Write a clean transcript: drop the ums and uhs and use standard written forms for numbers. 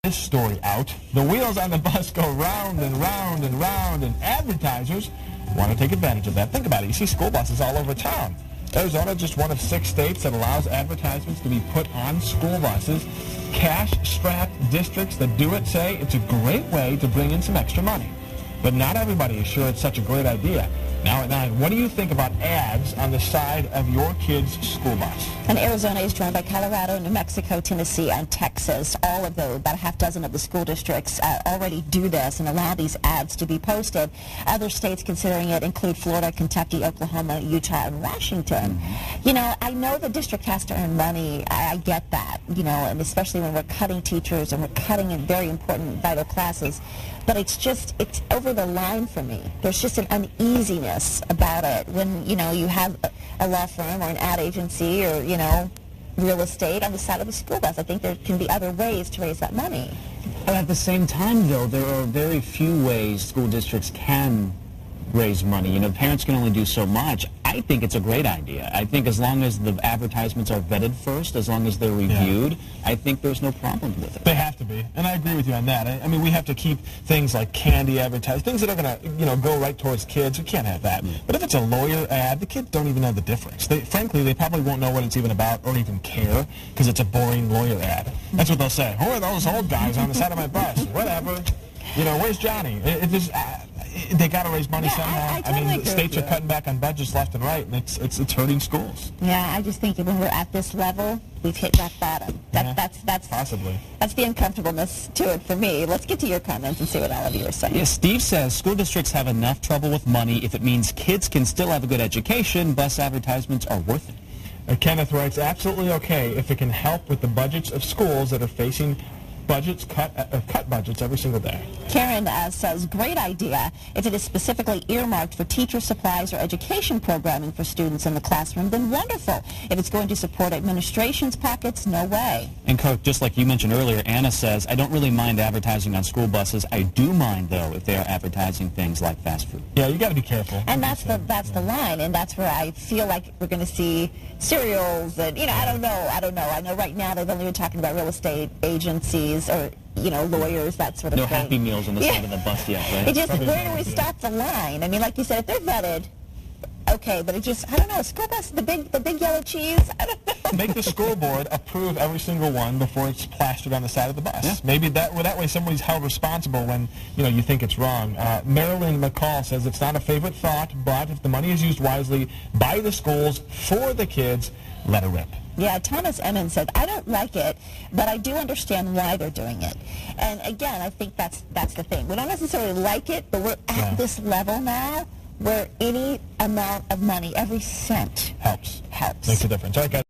this story out. The wheels on the bus go round and round and round, and advertisers want to take advantage of that. Think about it. You see school buses all over town. Arizona, just one of 6 states that allows advertisements to be put on school buses. Cash-strapped districts that do it say it's a great way to bring in some extra money. But not everybody is sure it's such a great idea. Now at 9, what do you think about ads on the side of your kid's school bus? And Arizona is joined by Colorado, New Mexico, Tennessee, and Texas. All of those, about a half dozen of the school districts already do this and allow these ads to be posted. Other states considering it include Florida, Kentucky, Oklahoma, Utah, and Washington. You know, I know the district has to earn money. I get that, you know, and especially when we're cutting teachers and we're cutting in very important, vital classes. But it's over the line for me. There's just an uneasiness about it when, you know, you have a law firm or an ad agency or, you know, real estate on the side of the school bus. I think there can be other ways to raise that money. But at the same time, though, there are very few ways school districts can raise money. You know, parents can only do so much. I think it's a great idea. I think as long as the advertisements are vetted first, as long as they're reviewed, I think there's no problem with it. They have to be, and I agree with you on that. I mean, we have to keep things like candy advertised, things that are going to, you know, go right towards kids. We can't have that. But if it's a lawyer ad, the kids don't even know the difference. Frankly, they probably won't know what it's even about or even care because it's a boring lawyer ad. That's what they'll say. Who are those old guys on the side of my bus? Whatever. You know, where's Johnny? They got to raise money somehow. I totally mean, agree states with are you. cutting back on budgets left and right, and it's hurting schools. Yeah, I just think that when we're at this level, we've hit rock bottom. That's possibly. That's the uncomfortableness to it for me. Let's get to your comments and see what all of you are saying. Yeah, Steve says school districts have enough trouble with money if it means kids can still have a good education. Bus advertisements are worth it. Kenneth writes, absolutely okay if it can help with the budgets of schools that are facing cut budgets every single day. Karen says, great idea if it is specifically earmarked for teacher supplies or education programming for students in the classroom, then wonderful. If it's going to support administration's pockets, no way. And Kirk, just like you mentioned earlier, Anna says, I don't really mind advertising on school buses. I do mind, though, if they are advertising things like fast food. Yeah, you got to be careful. And that's the line, and that's where I feel like we're going to see cereals and, you know, I don't know. I know right now they've only been talking about real estate agencies or, you know, lawyers, that sort of thing. No Happy Meals on the side of the bus yet, right? It just, where do we stop the line? I mean, like you said, if they're vetted, okay, but it just, I don't know, school bus, the big yellow cheese, I don't know. Make the school board approve every single one before it's plastered on the side of the bus. Yeah. Maybe that way somebody's held responsible when, you know, you think it's wrong. Marilyn McCall says it's not a favorite thought, but if the money is used wisely by the schools for the kids, let it rip. Yeah, Thomas Emmons said, I don't like it, but I do understand why they're doing it. And again, I think that's the thing. We don't necessarily like it, but we're at this level now where any amount of money, every cent helps. Helps. Makes a difference. All right, guys.